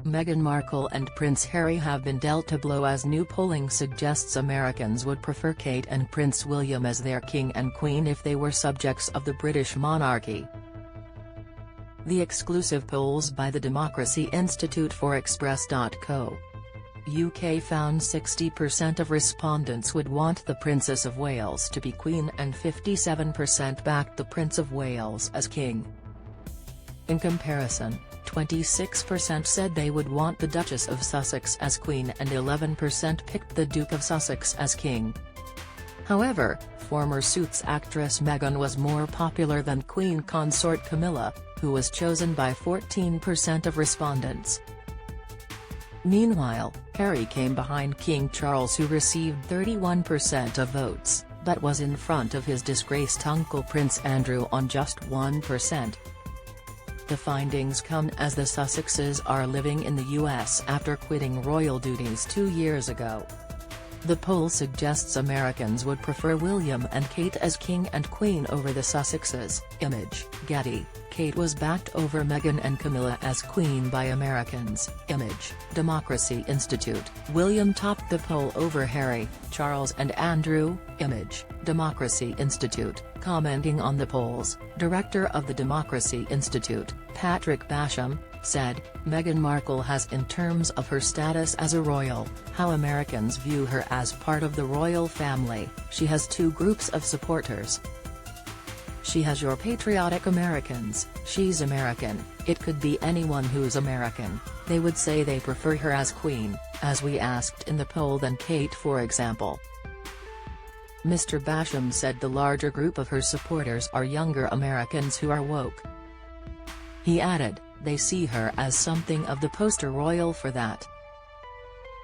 Meghan Markle and Prince Harry have been dealt a blow as new polling suggests Americans would prefer Kate and Prince William as their king and queen if they were subjects of the British monarchy. The exclusive polls by the Democracy Institute for Express.co. UK found 60% of respondents would want the Princess of Wales to be Queen and 57% backed the Prince of Wales as King. In comparison, 26% said they would want the Duchess of Sussex as Queen and 11% picked the Duke of Sussex as King. However, former Suits actress Meghan was more popular than Queen consort Camilla, who was chosen by 14% of respondents. Meanwhile, Harry came behind King Charles, who received 31% of votes, but was in front of his disgraced uncle Prince Andrew on just 1%. The findings come as the Sussexes are living in the US after quitting royal duties 2 years ago. The poll suggests Americans would prefer William and Kate as King and Queen over the Sussexes. Image, Getty. Kate was backed over Meghan and Camilla as Queen by Americans. Image, Democracy Institute. William topped the poll over Harry, Charles and Andrew. Image, Democracy Institute. Commenting on the polls, director of the Democracy Institute, Patrick Basham, said, Meghan Markle has, in terms of her status as a royal, how Americans view her as part of the royal family. She has two groups of supporters. She has your patriotic Americans. She's American. It could be anyone who's American. They would say they prefer her as Queen, as we asked in the poll, than Kate, for example. Mr. Basham said the larger group of her supporters are younger Americans who are woke. He added, they see her as something of the poster royal for that.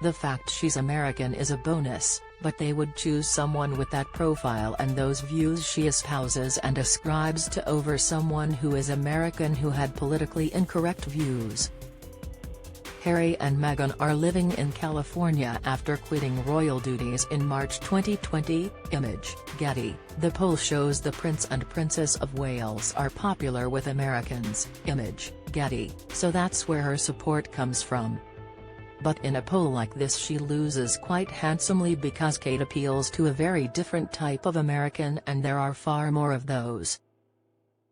The fact she's American is a bonus, but they would choose someone with that profile and those views she espouses and ascribes to over someone who is American who had politically incorrect views. Harry and Meghan are living in California after quitting royal duties in March 2020. Image, Getty. The poll shows the Prince and Princess of Wales are popular with Americans. Image, Getty. So that's where her support comes from. But in a poll like this she loses quite handsomely because Kate appeals to a very different type of American and there are far more of those.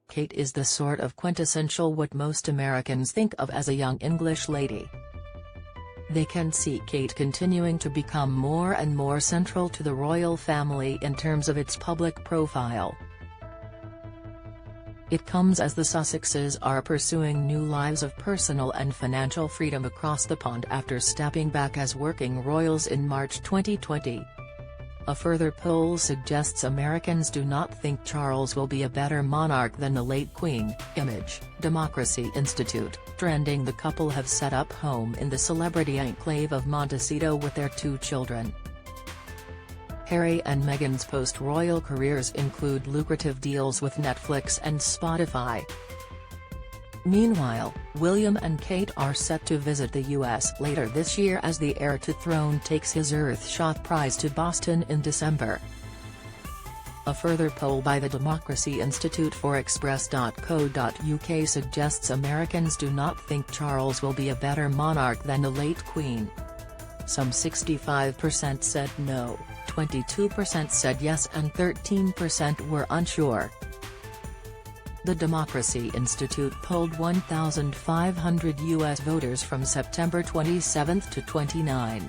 Kate is the sort of quintessential what most Americans think of as a young English lady. They can see Kate continuing to become more and more central to the royal family in terms of its public profile. It comes as the Sussexes are pursuing new lives of personal and financial freedom across the pond after stepping back as working royals in March 2020. A further poll suggests Americans do not think Charles will be a better monarch than the late Queen. Image, Democracy Institute. Trending, the couple have set up home in the celebrity enclave of Montecito with their 2 children. Harry and Meghan's post-royal careers include lucrative deals with Netflix and Spotify. Meanwhile, William and Kate are set to visit the US later this year as the heir to throne takes his Earthshot Prize to Boston in December. A further poll by the Democracy Institute for Express.co.uk suggests Americans do not think Charles will be a better monarch than the late Queen. Some 65% said no, 22% said yes and 13% were unsure. The Democracy Institute polled 1,500 U.S. voters from September 27 to 29.